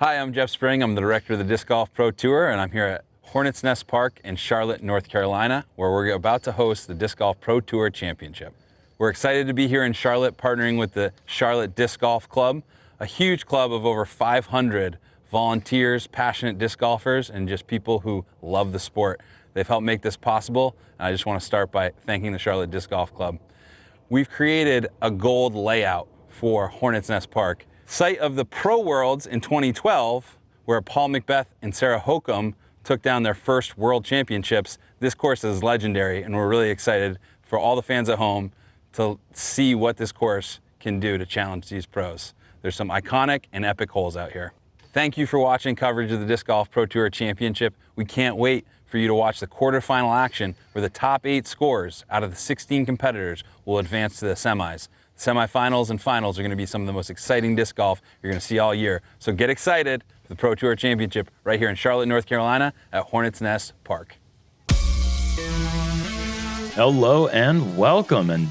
Hi, I'm Jeff Spring. I'm the director of the Disc Golf Pro Tour, and I'm here at Hornets Nest Park in Charlotte, North Carolina, where we're about to host the Disc Golf Pro Tour Championship. We're excited to be here in Charlotte, partnering with the Charlotte Disc Golf Club, a huge club of over 500 volunteers, passionate disc golfers, and just people who love the sport. They've helped make this possible, and I just want to start by thanking the Charlotte Disc Golf Club. We've created a gold layout for Hornets Nest Park, site of the Pro Worlds in 2012, where Paul McBeth and Sarah Hokum took down their first World Championships. This course is legendary, and we're really excited for all the fans at home to see what this course can do to challenge these pros. There's some iconic and epic holes out here. Thank you for watching coverage of the Disc Golf Pro Tour Championship. We can't wait for you to watch the quarterfinal action where the top 8 scores out of the 16 competitors will advance to the semis. Semifinals and finals are going to be some of the most exciting disc golf you're going to see all year. So get excited for the Pro Tour Championship right here in Charlotte, North Carolina at Hornets Nest Park. Hello and welcome. And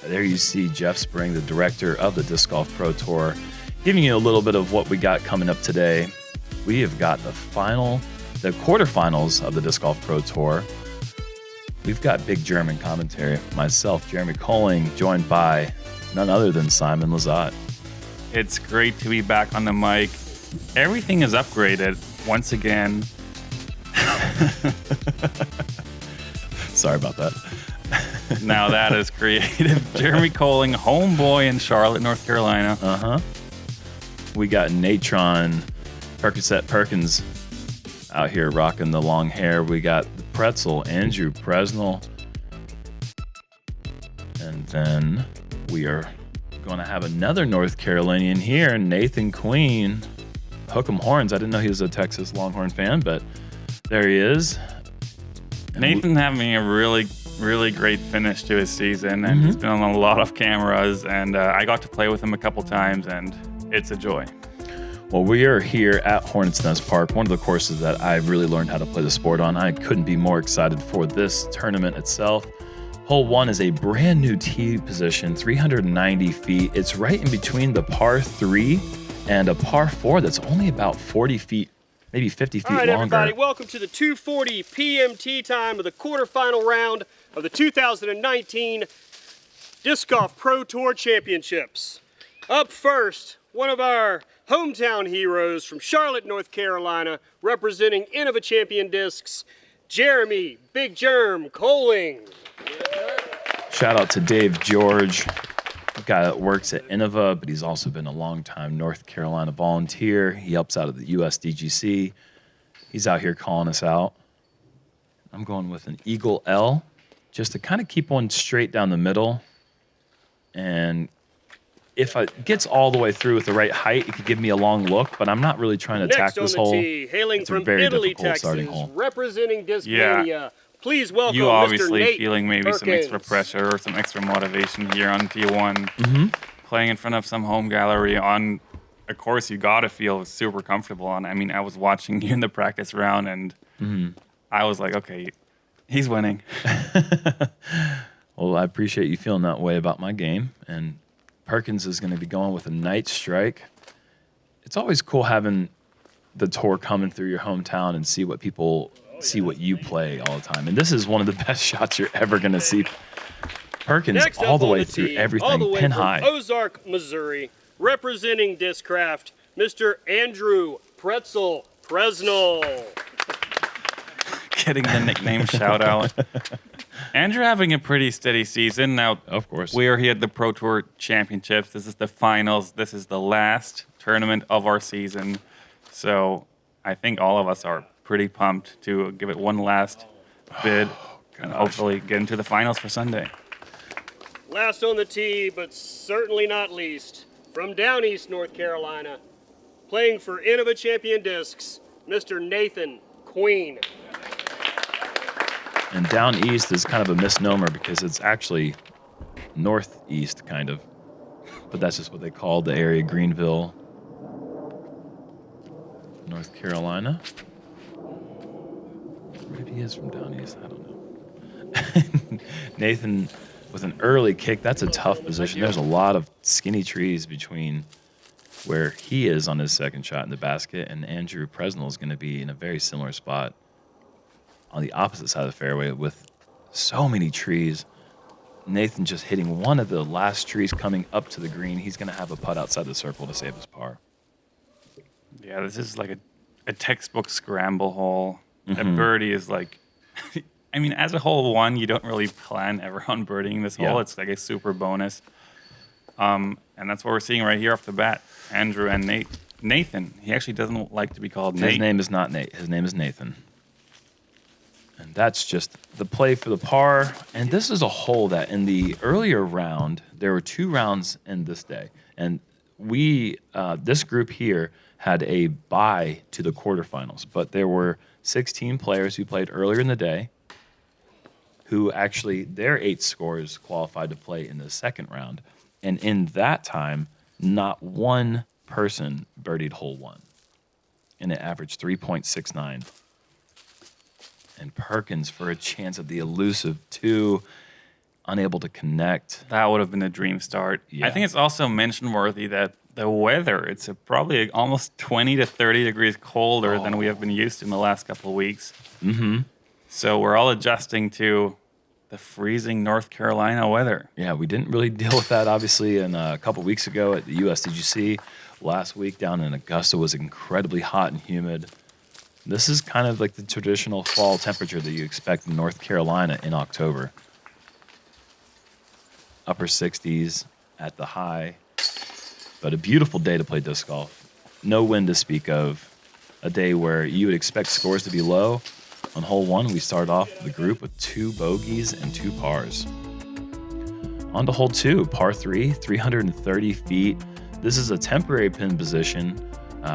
there you see Jeff Spring, the director of the Disc Golf Pro Tour, giving you a little bit of what we got coming up today. We have got the quarterfinals of the Disc Golf Pro Tour. We've got big German commentary. Myself, Jeremy Koling, joined by none other than Simon Lizotte. It's great to be back on the mic. Everything is upgraded once again. Sorry about that. Now that is creative. Jeremy Koling, homeboy in Charlotte, North Carolina. We got Natron, Perkins out here rocking the long hair. We got the Pretzel, Andrew Presnell. And then we are going to have another North Carolinian here, Nathan Queen. Hook 'em horns. I didn't know he was a Texas Longhorn fan, but there he is. Nathan having a really great finish to his season, and he's been on a lot of cameras, and I got to play with him a couple times, and it's a joy. Well, we are here at Hornets Nest Park, one of the courses that I really learned how to play the sport on. I couldn't be more excited for this tournament itself. Hole 1 is a brand new tee position, 390 feet. It's right in between the par 3 and a par 4 that's only about 40 feet, maybe 50 feet longer. All right, everybody, welcome to the 2:40 p.m. tee time of the quarterfinal round of the 2019 Disc Golf Pro Tour Championships. Up first, one of our hometown heroes from Charlotte, North Carolina, representing Innova Champion Discs, Jeremy Big Jerm Koling. Shout out to Dave George, a guy that works at Innova, but he's also been a longtime North Carolina volunteer. He helps out at the USDGC. He's out here calling us out. I'm going with an Eagle L, just to kind of keep one straight down the middle. And if it gets all the way through with the right height, it could give me a long look, but I'm not really trying to attack this hole. Tee, hailing from Italy, Texas, representing Discmania. Please welcome you obviously Mr. Nate feeling maybe Perkins. some extra pressure or some extra motivation here on T1. Playing in front of some home gallery on a course you got to feel super comfortable on. I mean, I was watching you in the practice round, and I was like, okay, he's winning. Well, I appreciate you feeling that way about my game. And Perkins is going to be going with a night strike. It's always cool having the tour coming through your hometown and see what people see what you play all the time. And this is one of the best shots you're ever going to see. Perkins Next all the way the through tee, everything, all the way pin from high. Ozark, Missouri, representing Discraft, Mr. Andrew Pretzel Presnell. Getting the nickname shout out. Andrew having a pretty steady season. Now, of course, we are here at the Pro Tour Championships. This is the finals. This is the last tournament of our season. So I think all of us are pretty pumped to give it one last bid and hopefully get into the finals for Sunday. Last on the tee, but certainly not least, from down east North Carolina, playing for Innova Champion Discs, Mr. Nathan Queen. And down east is kind of a misnomer because it's actually northeast, kind of. But that's just what they call the area, Greenville, North Carolina. Maybe he is from down east, I don't know. Nathan with an early kick, that's a tough position. There's a lot of skinny trees between where he is on his second shot in the basket, and Andrew Presnell is going to be in a very similar spot on the opposite side of the fairway with so many trees. Nathan just hitting one of the last trees coming up to the green. He's going to have a putt outside the circle to save his par. Yeah, this is like a textbook scramble hole. A birdie is like, I mean, as a hole one, you don't really plan ever on birdieing this hole. Yeah. It's like a super bonus. And that's what we're seeing right here off the bat. Andrew and Nathan. He actually doesn't like to be called Nate. His name is not Nate. His name is Nathan. And that's just the play for the par. And this is a hole that in the earlier round, there were 2 rounds in this day. And we, this group here, had a bye to the quarterfinals. But there were 16 players who played earlier in the day who actually, their 8 scores qualified to play in the second round. And in that time, not one person birdied hole 1. And it averaged 3.69. And Perkins for a chance at the elusive 2, unable to connect. That would have been a dream start. Yeah. I think it's also mention worthy that the weather, it's probably almost 20 to 30 degrees colder than we have been used to in the last couple of weeks. So we're all adjusting to the freezing North Carolina weather. Yeah, we didn't really deal with that, obviously, in a couple weeks ago at the USDGC. Last week down in Augusta was incredibly hot and humid. This is kind of like the traditional fall temperature that you expect in North Carolina in October. Upper 60s at the high. But a beautiful day to play disc golf. No wind to speak of. A day where you would expect scores to be low. On hole 1, we start off the group with 2 bogeys and 2 pars. On to hole 2, par 3, 330 feet. This is a temporary pin position.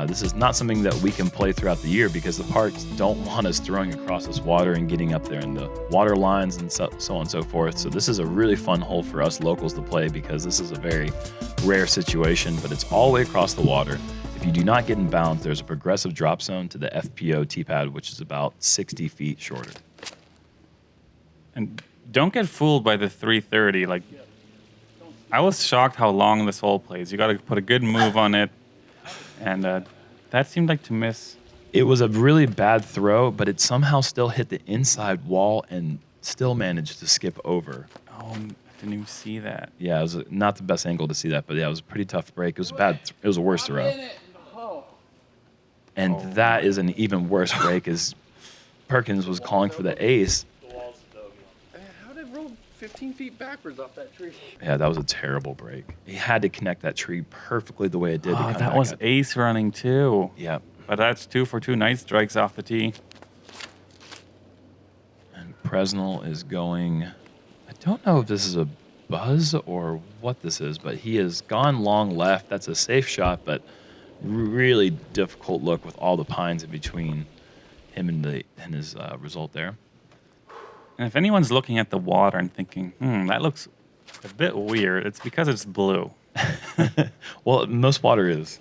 This is not something that we can play throughout the year because the parks don't want us throwing across this water and getting up there in the water lines and so on and so forth. So this is a really fun hole for us locals to play because this is a very rare situation, but it's all the way across the water. If you do not get in bounds, there's a progressive drop zone to the FPO tee pad, which is about 60 feet shorter. And don't get fooled by the 330. Like, I was shocked how long this hole plays. You got to put a good move on it. And that seemed like to miss. It was a really bad throw, but it somehow still hit the inside wall and still managed to skip over. Oh, I didn't even see that. Yeah, it was not the best angle to see that, but yeah, it was a pretty tough break. It was bad. It was a worse throw. And that is an even worse break as Perkins was calling for the ace. How did it roll 15 feet backwards off that tree? Yeah, that was a terrible break. He had to connect that tree perfectly the way it did. to Oh, come that back was up. ace running too. Yeah. But that's 2 for 2 nice strikes off the tee. And Presnell is going, I don't know if this is a buzz or what this is, but he has gone long left. That's a safe shot, but really difficult look with all the pines in between him and his result there. And if anyone's looking at the water and thinking, that looks a bit weird, it's because it's blue. Well, most water is.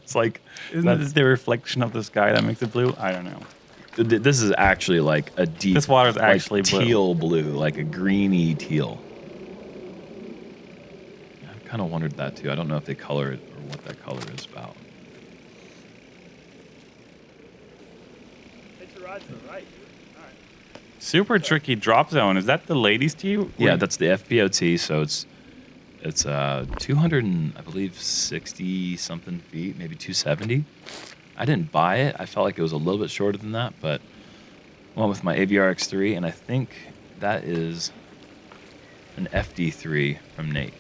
It's like, Isn't it the reflection of the sky that makes it blue? I don't know. this is actually like a deep. This water's like actually blue. teal blue, like a greeny teal. I kind of wondered that too. I don't know if they color it or what that color is about. Hit your ride to the right. All right. Super tricky drop zone. Is that the ladies' tee? Yeah, that's the FPOT. So it's 200 and I believe 60 something feet, maybe 270. I didn't buy it. I felt like it was a little bit shorter than that, but I went with my AVR X3, and I think that is an FD3 from Nate.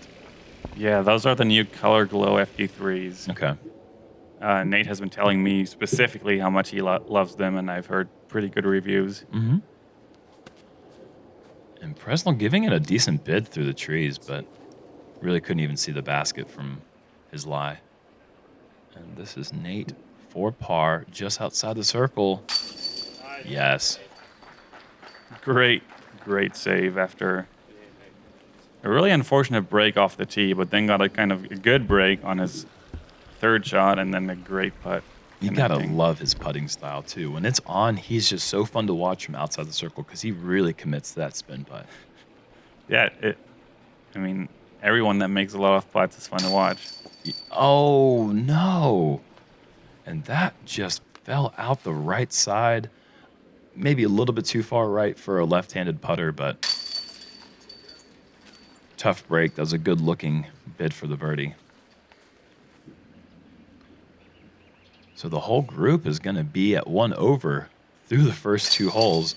Yeah, those are the new Color Glow FD3s. Okay. Nate has been telling me specifically how much he loves them, and I've heard pretty good reviews. Mm-hmm. And Presnell giving it a decent bid through the trees, but really couldn't even see the basket from his lie. And this is Nate for par, just outside the circle. Yes. Great save after a really unfortunate break off the tee, but then got a kind of a good break on his third shot and then a great putt. You gotta love his putting style too. When it's on, he's just so fun to watch from outside the circle because he really commits to that spin putt. Yeah, everyone that makes a lot of putts is fun to watch. Oh, no. And that just fell out the right side. Maybe a little bit too far right for a left-handed putter, but tough break. That was a good-looking bid for the birdie. So the whole group is going to be at 1 over through the first 2 holes,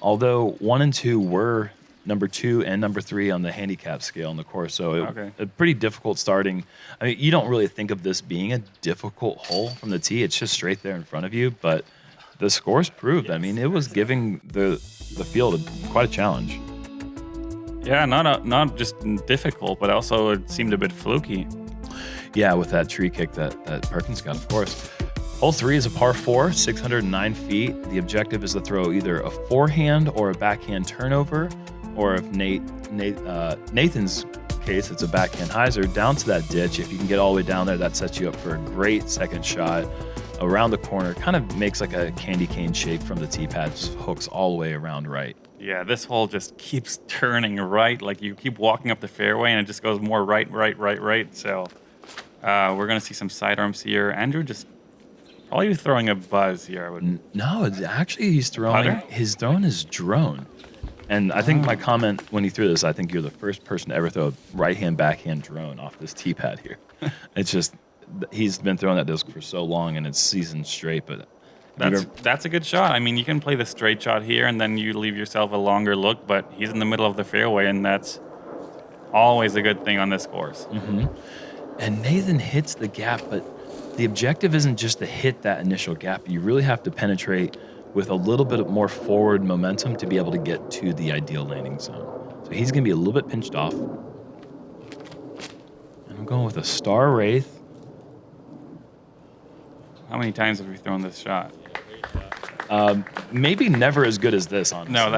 although 1 and 2 were number 2 and number 3 on the handicap scale on the course. So a pretty difficult starting. I mean, you don't really think of this being a difficult hole from the tee. It's just straight there in front of you, but the scores proved. I mean, it was giving the field quite a challenge. Yeah, not just difficult, but also it seemed a bit fluky. Yeah, with that tree kick that Perkins got, of course. Hole 3 is a par 4, 609 feet. The objective is to throw either a forehand or a backhand turnover, or if Nathan's case, it's a backhand hyzer down to that ditch. If you can get all the way down there, that sets you up for a great second shot around the corner. Kind of makes like a candy cane shape from the tee pad, just hooks all the way around right. Yeah, this hole just keeps turning right. Like you keep walking up the fairway and it just goes more right. So we're going to see some sidearms here. Andrew just probably throwing a buzz here. No, it's actually he's throwing his drone. And I think my comment when he threw this, I think you're the first person to ever throw a right-hand, backhand drone off this tee pad here. It's just, he's been throwing that disc for so long and it's seasoned straight, but that's a good shot. I mean, you can play the straight shot here and then you leave yourself a longer look, but he's in the middle of the fairway and that's always a good thing on this course. Mm-hmm. And Nathan hits the gap, but the objective isn't just to hit that initial gap. You really have to penetrate with a little bit more forward momentum to be able to get to the ideal landing zone. So he's going to be a little bit pinched off. And I'm going with a Star Wraith. How many times have we thrown this shot? Maybe never as good as this, honestly. No,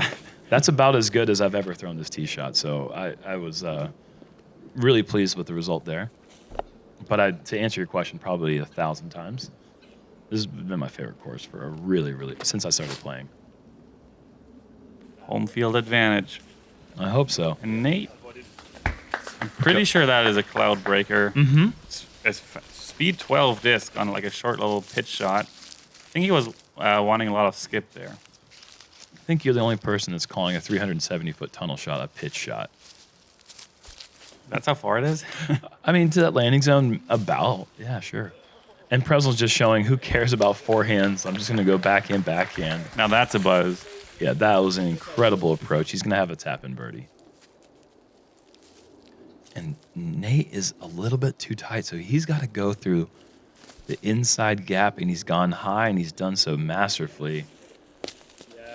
that's about as good as I've ever thrown this tee shot. So I was really pleased with the result there. But to answer your question, probably 1,000 times. This has been my favorite course for a really, since I started playing. Home field advantage. I hope so. And Nate, I'm pretty sure that is a cloud breaker. Mm-hmm. It's speed 12 disc on like a short little pitch shot. I think he was wanting a lot of skip there. I think you're the only person that's calling a 370-foot tunnel shot a pitch shot. That's how far it is? I mean, to that landing zone, about. Yeah, sure. And Presnell's just showing who cares about forehands. I'm just going to go backhand. Now that's a buzz. Yeah, that was an incredible approach. He's going to have a tap-in birdie. And Nate is a little bit too tight, so he's got to go through the inside gap, and he's gone high, and he's done so masterfully.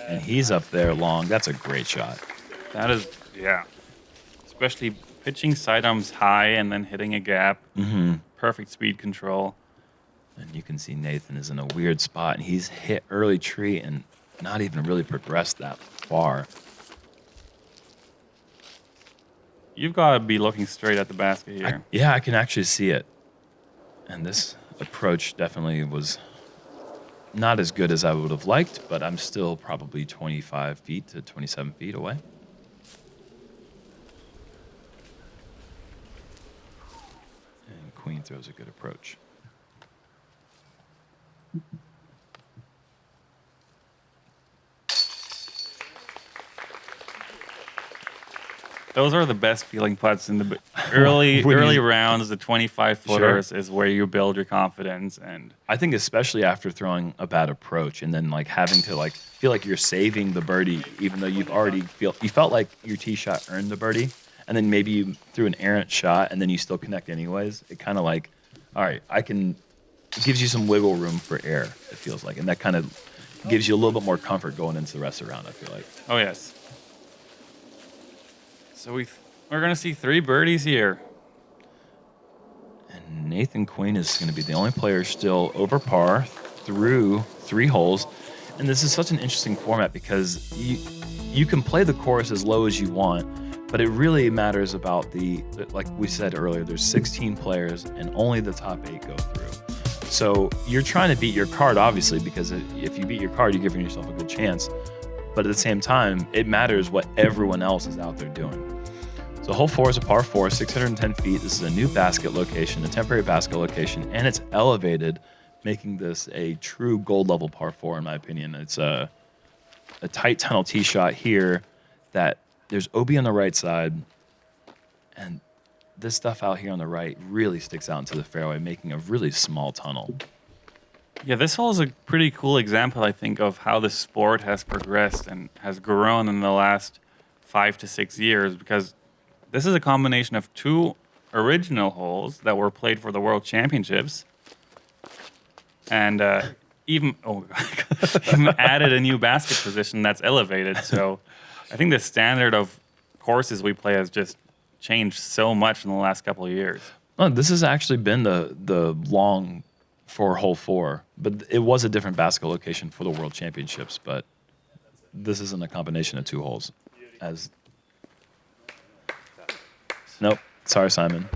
And he's up there long. That's a great shot. That is, yeah. Especially pitching sidearms high and then hitting a gap. Mm-hmm. Perfect speed control. And you can see Nathan is in a weird spot, and he's hit early tree and not even really progressed that far. You've got to be looking straight at the basket here. I can actually see it. And this approach definitely was not as good as I would have liked, but I'm still probably 25 feet to 27 feet away. And Queen throws a good approach. Those are the best feeling putts in the early rounds. The 25-footers is where you build your confidence, and I think especially after throwing a bad approach and then like having to like feel like you're saving the birdie, even though you felt like your tee shot earned the birdie, and then maybe you threw an errant shot and then you still connect anyways. It kind of like, all right, it gives you some wiggle room for error. It feels like, and that kind of gives you a little bit more comfort going into the rest of the round. I feel like. Oh yes. So we're going to see 3 birdies here. And Nathan Queen is going to be the only player still over par through 3 holes. And this is such an interesting format because you can play the course as low as you want, but it really matters about like we said earlier, there's 16 players and only the top 8 go through. So you're trying to beat your card, obviously, because if you beat your card, you're giving yourself a good chance. But at the same time, it matters what everyone else is out there doing. So hole 4 is a par 4, 610 feet. This is a new basket location, a temporary basket location, and it's elevated, making this a true gold level par 4 in my opinion. It's a tight tunnel tee shot here that there's OB on the right side, and this stuff out here on the right really sticks out into the fairway, making a really small tunnel. Yeah, this hole is a pretty cool example, I think, of how the sport has progressed and has grown in the last 5 to 6 years, because this is a combination of 2 original holes that were played for the World Championships, and even added a new basket position that's elevated. So I think the standard of courses we play has just changed so much in the last couple of years. Oh, this has actually been the long for hole 4, but it was a different basket location for the World Championships, but this isn't a combination of 2 holes. Nope. Sorry, Simon.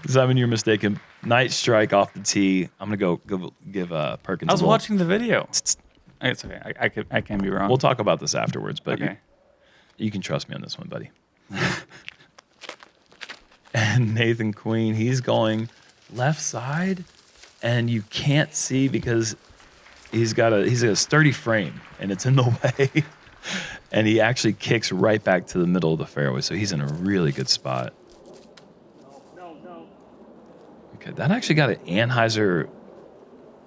Simon, you're mistaken. Nice strike off the tee. I'm going to give Perkins I was a little. watching the video. It's okay. I can be wrong. We'll talk about this afterwards, but okay. you can trust me on this one, buddy. And Nathan Queen, he's going left side, and you can't see because he's a sturdy frame, and it's in the way. And he actually kicks right back to the middle of the fairway, so he's in a really good spot. Okay, that actually got an Anheuser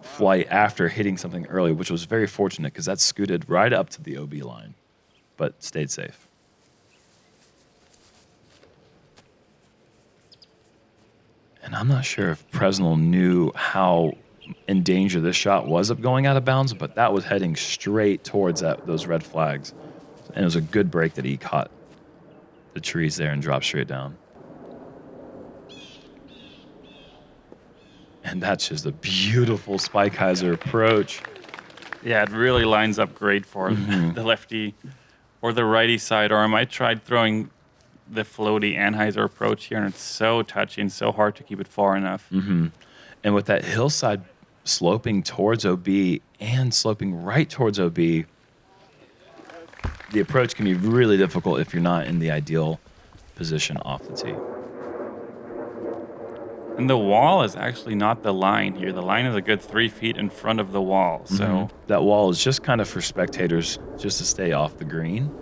flight after hitting something early, which was very fortunate because that scooted right up to the OB line, but stayed safe. And I'm not sure if Presnell knew how in danger this shot was of going out of bounds, but that was heading straight towards those red flags. And it was a good break that he caught the trees there and dropped straight down. And that's just a beautiful Spikeiser approach. Yeah, it really lines up great for the lefty or the righty sidearm. I tried throwing the floaty Anheuser approach here, and it's so touchy and so hard to keep it far enough. And with that hillside sloping towards OB and sloping right towards OB, the approach can be really difficult if you're not in the ideal position off the tee. And the wall is actually not the line here. The line is a good 3 feet in front of the wall. So that wall is just kind of for spectators just to stay off the green.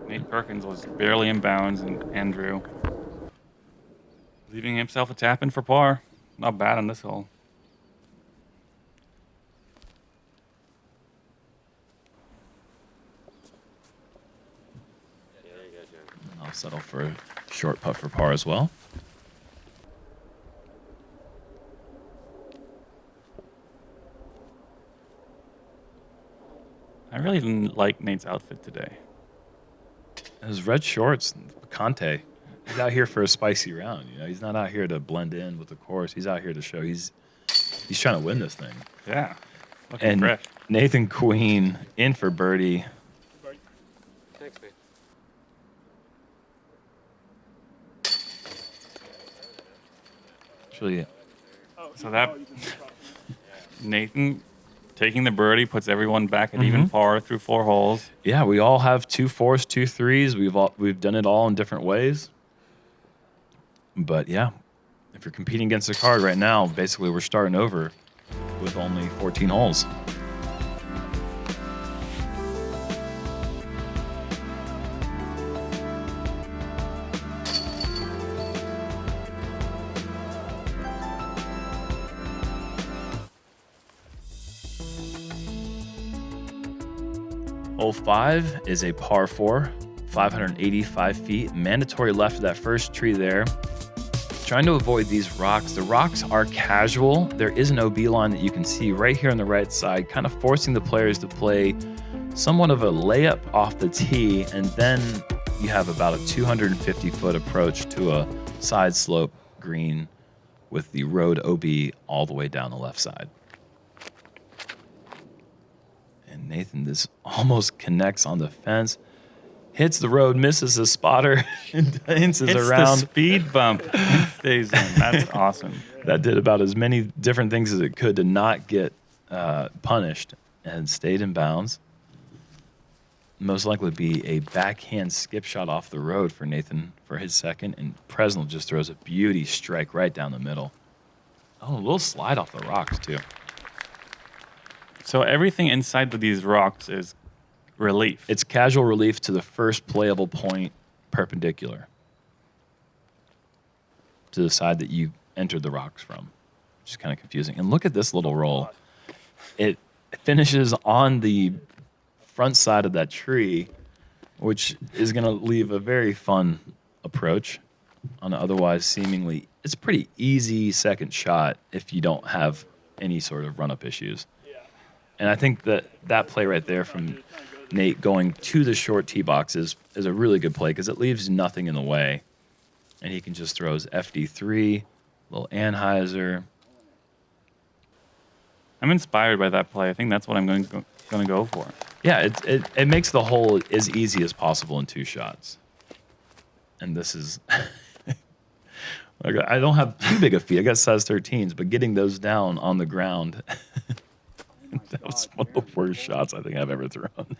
Nate Perkins was barely in bounds, and Andrew leaving himself a tap in for par. Not bad on this hole. I'll settle for a short putt for par as well. I really didn't like Nate's outfit today. His red shorts, Conte. He's out here for a spicy round. You know, he's not out here to blend in with the course. He's out here to show he's trying to win this thing. Yeah. Looking And fresh. Nathan Queen in for birdie. Thanks, man. Actually, So that Nathan taking the birdie puts everyone back at even par through 4 holes. yeah, we all have 2 4s, 2 3s. We've done it all in different ways. But yeah, if you're competing against a card right now, basically we're starting over with only 14 holes. Hole 5 is a par 4, 585 feet. Mandatory left of that first tree there. Trying to avoid these rocks. The rocks are casual. There is an OB line that you can see right here on the right side, kind of forcing the players to play somewhat of a layup off the tee, and then you have about a 250-foot approach to a side slope green with the road OB all the way down the left side. And Nathan, this almost connects on the fence, hits the road, misses the spotter, and dances It's around. the speed bump. Stays in. That's awesome. That did about as many different things as it could to not get punished and stayed in bounds. most likely be a backhand skip shot off the road for Nathan for his second, and Presnell just throws a beauty strike right down the middle. Oh, a little slide off the rocks, too. So everything inside of these rocks is relief. It's casual relief to the first playable point perpendicular to the side that you entered the rocks from, which is kind of confusing. And look at this little roll. It finishes on the front side of that tree, which is going to leave a very fun approach on an otherwise seemingly, it's a pretty easy second shot if you don't have any sort of run-up issues. And I think that play right there from Nate going to the short tee box is a really good play because it leaves nothing in the way. And he can just throw his FD3, little Anheuser. I'm inspired by that play. I think that's what I'm going to go for. Yeah, it makes the hole as easy as possible in 2 shots. And this is... I don't have too big a feet. I got size 13s, but getting those down on the ground... That was one of the worst shots I think I've ever thrown.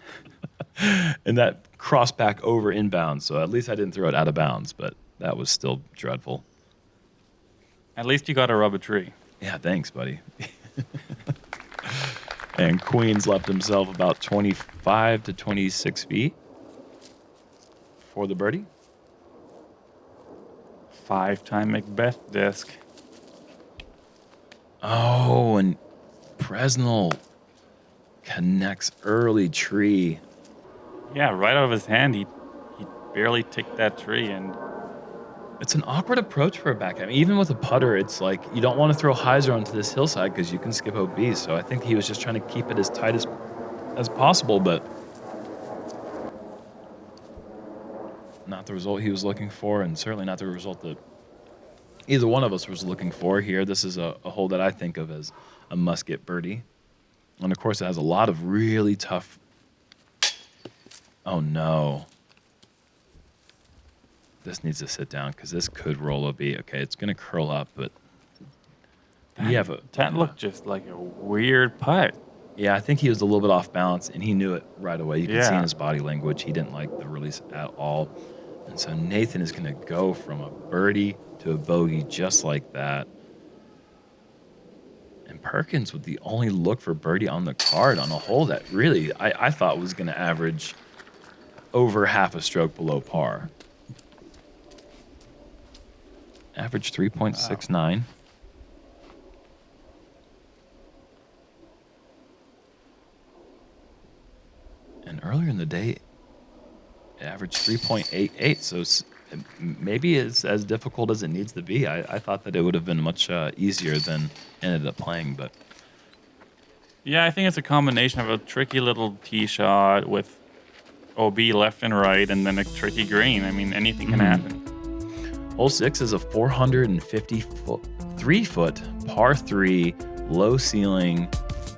And that crossed back over inbounds, so at least I didn't throw it out of bounds, but that was still dreadful. At least you got to rub a tree. Yeah, thanks, buddy. And Queens left himself about 25 to 26 feet for the birdie. 5-time Macbeth disc. Oh, and Presnell connects early tree. Yeah, right out of his hand, he barely ticked that tree, and It's an awkward approach for a backhand. Even with a putter, it's like you don't want to throw hyzer onto this hillside because you can skip OB. So I think he was just trying to keep it as tight as possible, but not the result he was looking for, and certainly not the result that either one of us was looking for here. This is a hole that I think of as a must-get birdie. And, of course, it has a lot of really tough... Oh, no. This needs to sit down because this could roll OB. Okay, it's going to curl up, but... that looked just like a weird putt. Yeah, I think he was a little bit off balance, and he knew it right away. You can see in Yeah. his body language he didn't like the release at all. And so Nathan is going to go from a birdie to a bogey just like that. And Perkins with the only look for birdie on the card on a hole that really I thought was going to average over half a stroke below par. Average 3.69. Wow. And earlier in the day, it averaged 3.88. So maybe it's as difficult as it needs to be. I thought that it would have been much easier than ended up playing. But Yeah, I think it's a combination of a tricky little tee shot with OB left and right, and then a tricky green. I mean, anything can happen. Hole 6 is a 453-foot par 3, low ceiling,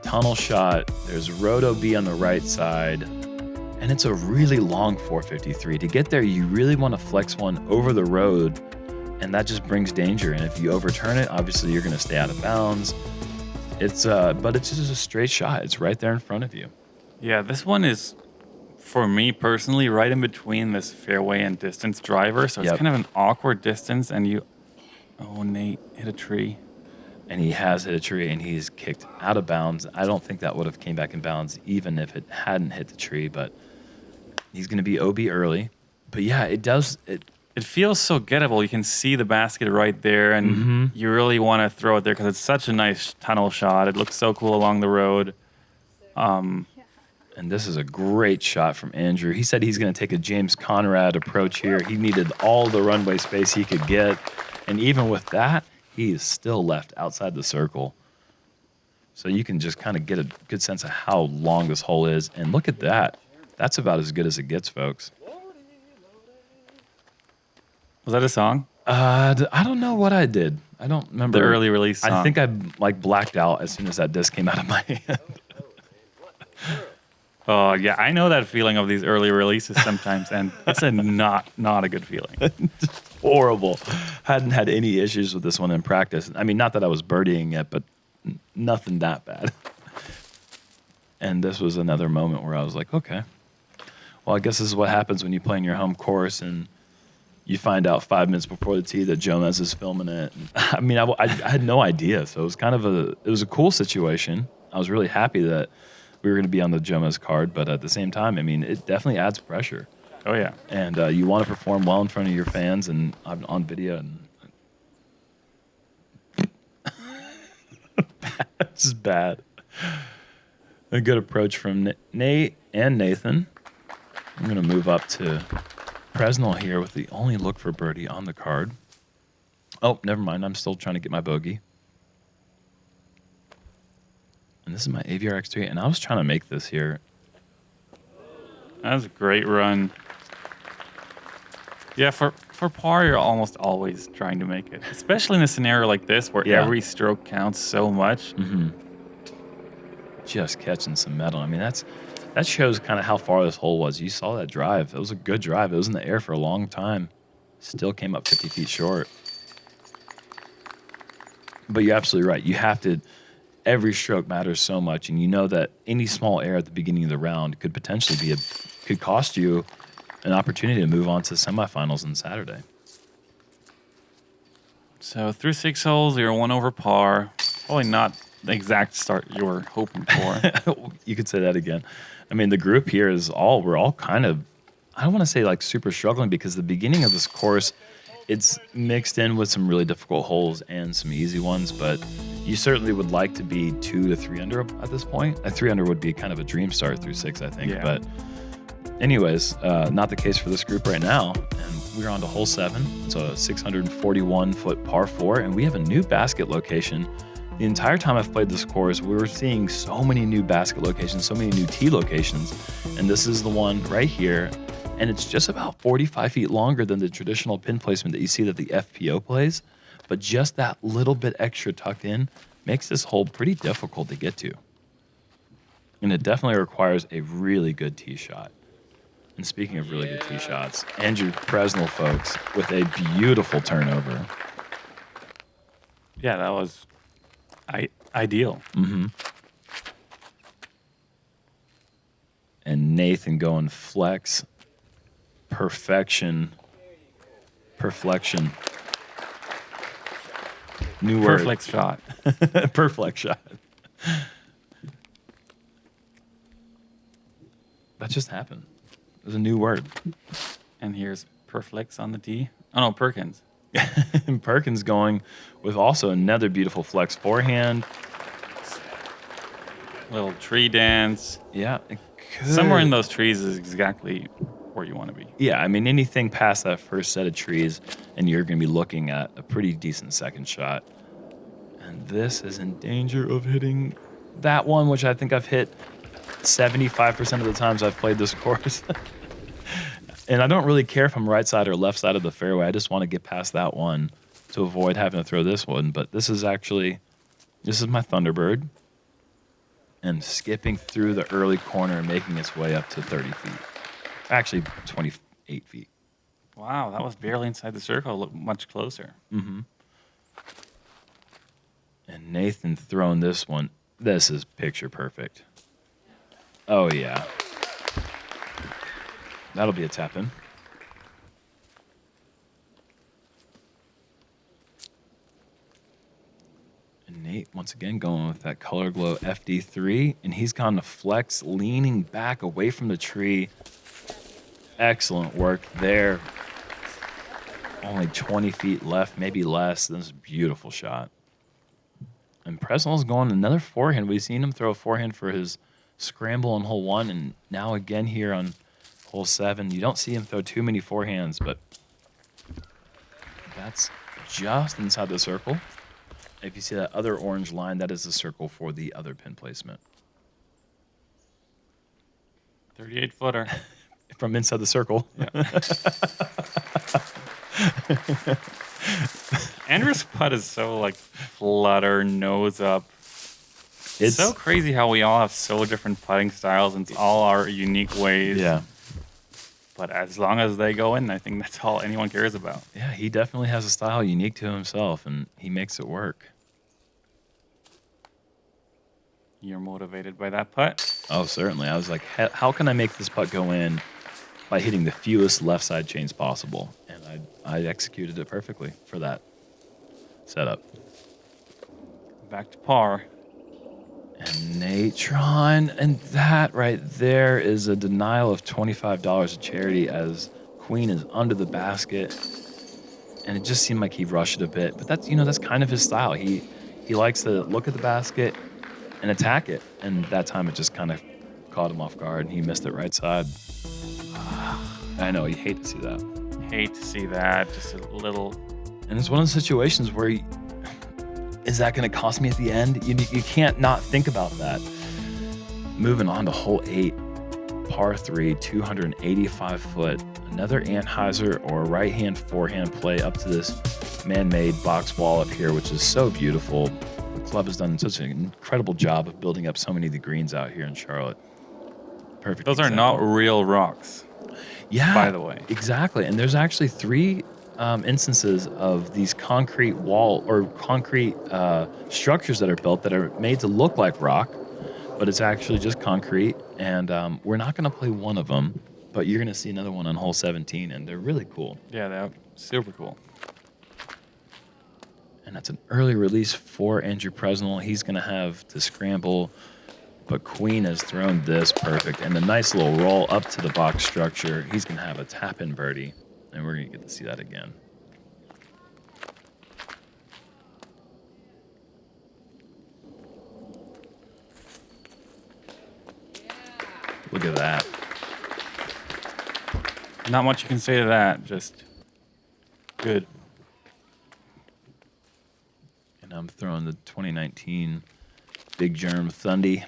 tunnel shot. There's road OB on the right side. And it's a really long 453. To get there, you really want to flex one over the road, and that just brings danger. And if you overturn it, obviously you're going to stay out of bounds. But it's just a straight shot. It's right there in front of you. Yeah, this one is, for me personally, right in between this fairway and distance driver. So it's kind of an awkward distance, and Nate hit a tree. And he has hit a tree, and he's kicked out of bounds. I don't think that would have came back in bounds even if it hadn't hit the tree, but he's going to be OB early. But yeah, it does. It feels so gettable. You can see the basket right there, and you really want to throw it there because it's such a nice tunnel shot. It looks so cool along the road. And this is a great shot from Andrew. He said he's going to take a James Conrad approach here. He needed all the runway space he could get. And even with that, he is still left outside the circle. So you can just kind of get a good sense of how long this hole is. And look at that. That's about as good as it gets, folks. Was that a song? I don't know what I did. I don't remember. The early release song. I think I blacked out as soon as that disc came out of my hand. Oh, yeah. I know that feeling of these early releases sometimes, and it's not a good feeling. Horrible. Hadn't had any issues with this one in practice. I mean, not that I was birdieing it, but nothing that bad. And this was another moment where I was like, okay, Well, I guess this is what happens when you play in your home course and you find out 5 minutes before the tee that Jomez is filming it. I mean, I had no idea, so it was kind of a cool situation. I was really happy that we were going to be on the Jomez card, but at the same time, I mean, it definitely adds pressure. Oh, yeah. And you want to perform well in front of your fans and on video. And this is bad. A good approach from Nate and Nathan. I'm going to move up to Presnell here with the only look for birdie on the card. Oh, never mind. I'm still trying to get my bogey. And this is my AVR X3, and I was trying to make this here. That was a great run. Yeah, for par, you're almost always trying to make it, especially in a scenario like this where every stroke counts so much. Mm-hmm. Just catching some metal. I mean, that shows kind of how far this hole was. You saw that drive. It was a good drive. It was in the air for a long time. Still came up 50 feet short. But you're absolutely right. You have to, every stroke matters so much, and you know that any small error at the beginning of the round could potentially could cost you an opportunity to move on to semifinals on Saturday. So through 6 holes, you're 1 over par. Probably not the exact start you were hoping for. You could say that again. I mean, the group here we're all kind of, I don't want to say like super struggling, because the beginning of this course, it's mixed in with some really difficult holes and some easy ones, but you certainly would like to be 2 to 3 under at this point. A 3 under would be kind of a dream start through 6, I think. Yeah. But anyways, not the case for this group right now. And we're on to hole 7. It's a 641-foot par 4, and we have a new basket location. The entire time I've played this course, we were seeing so many new basket locations, so many new tee locations, and this is the one right here. And it's just about 45 feet longer than the traditional pin placement that you see that the FPO plays, but just that little bit extra tucked in makes this hole pretty difficult to get to. And it definitely requires a really good tee shot. And speaking of really good tee shots, Andrew Presnell, folks, with a beautiful turnover. Yeah, that was ideal. Mm-hmm. And Nathan going flex, perfection, perflection. New word. Perfect shot. Perfect shot. That just happened. It was a new word. And here's Perflex on the tee. Oh, no, Perkins. And Perkins going with also another beautiful flex forehand. Little tree dance. Yeah. Somewhere in those trees is exactly where you want to be. Yeah, I mean, anything past that first set of trees, and you're going to be looking at a pretty decent second shot. And this is in danger of hitting that one, which I think I've hit 75% of the times I've played this course. And I don't really care if I'm right side or left side of the fairway. I just want to get past that one to avoid having to throw this one. But this is my Thunderbird. And skipping through the early corner and making its way up to 30 feet. Actually, 28 feet. Wow, that was barely inside the circle. Looked much closer. Mm-hmm. And Nathan throwing this one. This is picture perfect. Oh, yeah. That'll be a tap-in. And Nate, once again, going with that Color Glow FD3. And he's gone to flex, leaning back away from the tree. Excellent work there. Only 20 feet left, maybe less. This is a beautiful shot. And Presnell's going another forehand. We've seen him throw a forehand for his scramble on hole 1, and now again here on hole 7. You don't see him throw too many forehands, but that's just inside the circle. If you see that other orange line, that is the circle for the other pin placement. 38-footer. From inside the circle. Yeah. Andrew's putt is so like flutter, nose up. It's so crazy how we all have so different putting styles and all our unique ways. Yeah. But as long as they go in, I think that's all anyone cares about. Yeah, he definitely has a style unique to himself, and he makes it work. You're motivated by that putt? Oh, certainly. I was like, how can I make this putt go in by hitting the fewest left side chains possible. And I executed it perfectly for that setup. Back to par. And Natron, and that right there is a denial of $25 to charity as Queen is under the basket. And it just seemed like he rushed it a bit, but that's kind of his style. He likes to look at the basket and attack it, and that time it just kind of caught him off guard, and he missed it right side. I know, you hate to see that. Hate to see that. Just a little. And it's one of those situations where is that going to cost me at the end? You can't not think about that. Moving on to hole 8, par 3, 285 foot. Another Anheuser or right-hand forehand play up to this man-made box wall up here, which is so beautiful. The club has done such an incredible job of building up so many of the greens out here in Charlotte. Perfect. Those are example. not real rocks. Yeah, by the way. Exactly. And there's actually 3 instances of these concrete wall or concrete structures that are built that are made to look like rock, but it's actually just concrete. And we're not going to play one of them, but you're going to see another one on hole 17, and they're really cool. Yeah, they're super cool. And that's an early release for Andrew Presnell. He's going to have to scramble, but Queen has thrown this perfect. And the nice little roll up to the box structure. He's going to have a tap-in birdie, and we're going to get to see that again. Look at that. Not much you can say to that. Just good. And I'm throwing the 2019 Big Jerm Thundy.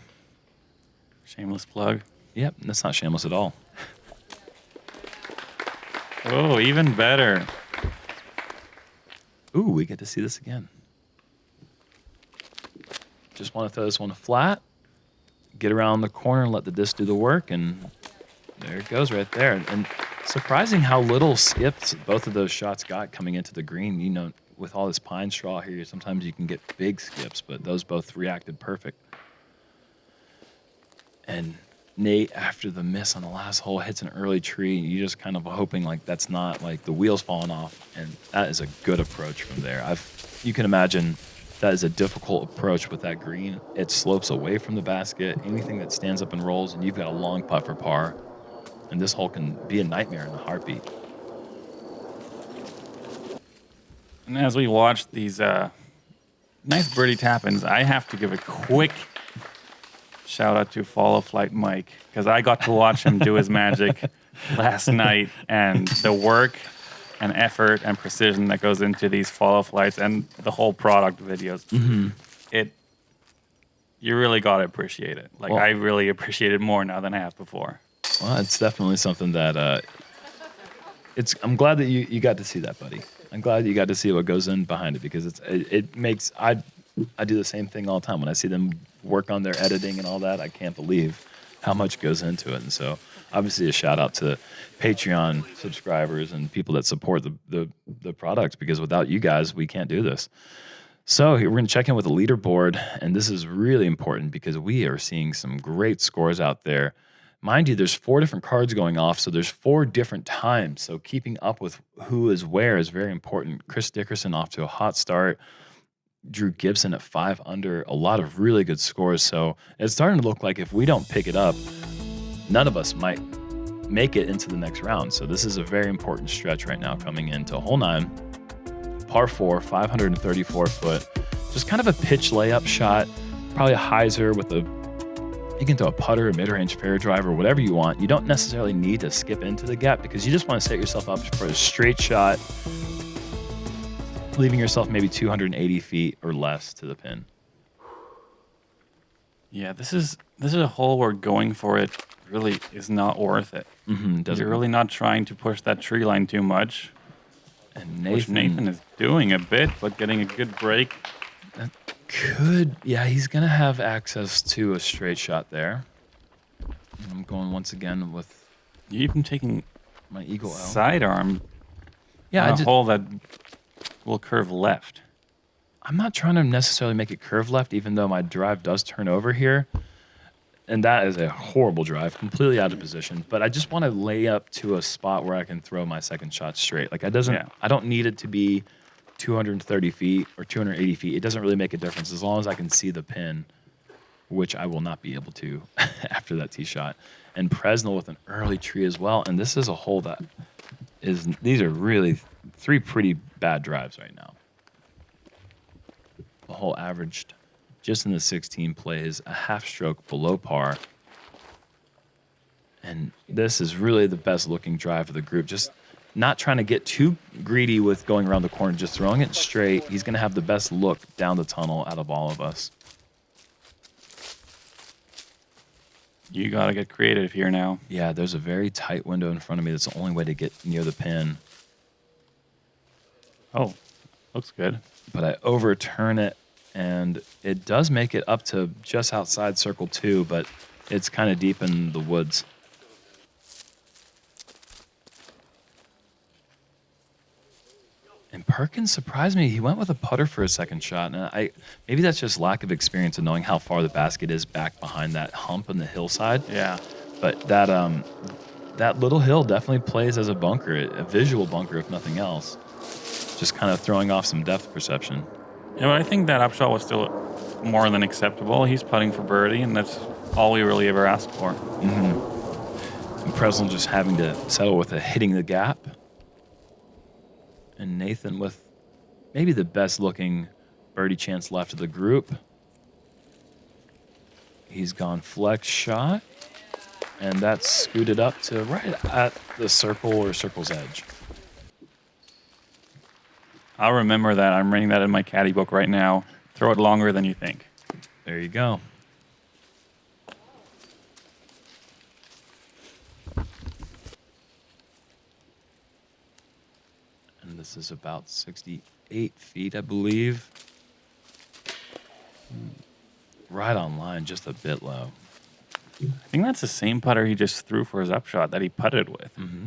Shameless plug. Yep, that's not shameless at all. Oh, even better. Ooh, we get to see this again. Just want to throw this one flat, get around the corner and let the disc do the work, and there it goes right there. And surprising how little skips both of those shots got coming into the green. You know, with all this pine straw here, sometimes you can get big skips, but those both reacted perfect. And Nate, after the miss on the last hole, hits an early tree. You just kind of hoping like that's not like the wheels falling off, and that is a good approach from there. You can imagine that is a difficult approach with that green. It slopes away from the basket. Anything that stands up and rolls, and you've got a long putt for par. And this hole can be a nightmare in a heartbeat. And as we watch these nice birdie tap-ins, I have to give a quick shout out to FollowFlight Mike, because I got to watch him do his magic last night, and the work and effort and precision that goes into these FollowFlights and the whole product videos. Mm-hmm. You really got to appreciate it. Like, I really appreciate it more now than I have before. Well, it's definitely something that I'm glad that you got to see that, buddy. I'm glad that you got to see what goes in behind it, because it makes I do the same thing all the time when I see them work on their editing and all that. I can't believe how much goes into it. And so obviously a shout out to Patreon subscribers and people that support the product, because without you guys, we can't do this. So here we're going to check in with the leaderboard, and this is really important because we are seeing some great scores out there. Mind you, there's 4 different cards going off, so there's 4 different times. So keeping up with who is where is very important. Chris Dickerson off to a hot start. Drew Gibson at 5 under. A lot of really good scores. So it's starting to look like if we don't pick it up, none of us might make it into the next round. So this is a very important stretch right now coming into hole 9. Par 4, 534 foot. Just kind of a pitch layup shot. Probably a hyzer with you can throw a putter, a mid-range fair driver, whatever you want. You don't necessarily need to skip into the gap because you just want to set yourself up for a straight shot, leaving yourself maybe 280 feet or less to the pin. Yeah, this is a hole where going for it really is not worth it. Mm-hmm, You're really not trying to push that tree line too much. And Which Nathan is doing a bit, but getting a good break. He's going to have access to a straight shot there. I'm going once again with You're even taking my Eagle L. sidearm Yeah, on a hole that will curve left. I'm not trying to necessarily make it curve left, even though my drive does turn over here. And that is a horrible drive, completely out of position. But I just want to lay up to a spot where I can throw my second shot straight. Like I don't need it to be 230 feet or 280 feet. It doesn't really make a difference as long as I can see the pin, which I will not be able to after that tee shot. And Presnell with an early tree as well. And this is a hole that is, these are really 3 pretty bad drives right now. The hole averaged just in the 16 plays, a half stroke below par. And this is really the best looking drive of the group. Just not trying to get too greedy with going around the corner, just throwing it straight. He's going to have the best look down the tunnel out of all of us. You got to get creative here now. Yeah, there's a very tight window in front of me. That's the only way to get near the pin. Oh, looks good. But I overturn it, and it does make it up to just outside circle 2, but it's kind of deep in the woods. And Perkins surprised me. He went with a putter for a second shot, and maybe that's just lack of experience in knowing how far the basket is back behind that hump in the hillside. Yeah. But that little hill definitely plays as a bunker, a visual bunker if nothing else. Just kind of throwing off some depth perception. Yeah, but I think that upshot was still more than acceptable. He's putting for birdie, and that's all we really ever asked for. Mm-hmm. And Presnell just having to settle with a hitting the gap. And Nathan with maybe the best looking birdie chance left of the group. He's gone flex shot, and that's scooted up to right at the circle or circle's edge. I'll remember that. I'm reading that in my caddy book right now. Throw it longer than you think. There you go. And this is about 68 feet, I believe. Right on line, just a bit low. I think that's the same putter he just threw for his upshot that he putted with. Mm-hmm.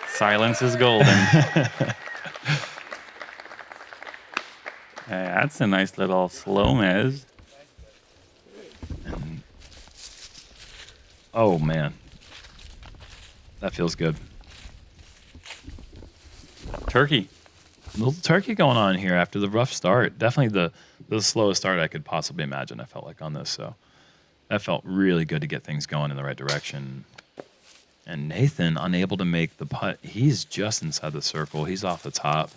Silence is golden. Hey, that's a nice little SloMez. Oh, man. That feels good. Turkey. A little turkey going on here after the rough start. Definitely the slowest start I could possibly imagine, I felt like, on this. So that felt really good to get things going in the right direction. And Nathan, unable to make the putt. He's just inside the circle. He's off the top.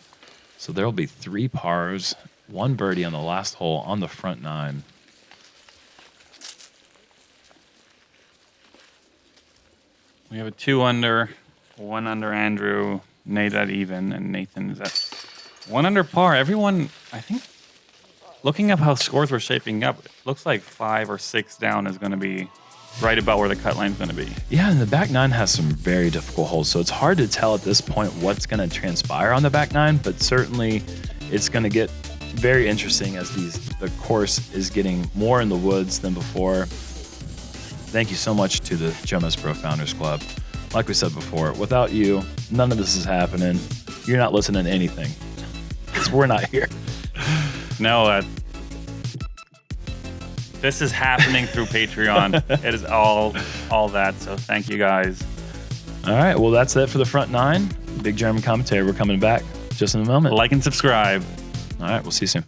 So there will be 3 pars, 1 birdie on the last hole on the front 9. We have a 2 under, 1 under Andrew, Nate at even, and Nathan is at 1 under par. Everyone, I think, looking up how scores were shaping up, it looks like 5 or 6 down is going to be right about where the cut line's going to be. Yeah, and the back 9 has some very difficult holes, so it's hard to tell at this point what's going to transpire on the back 9, but certainly it's going to get very interesting as the course is getting more in the woods than before. Thank you so much to the JomezPro Founders Club. Like we said before, without you, none of this is happening. You're not listening to anything because we're not here. No, this is happening through Patreon. It is all that, so thank you guys. All right, well, that's it for the front 9. Big Jerm commentary. We're coming back just in a moment. Like and subscribe. All right, we'll see you soon.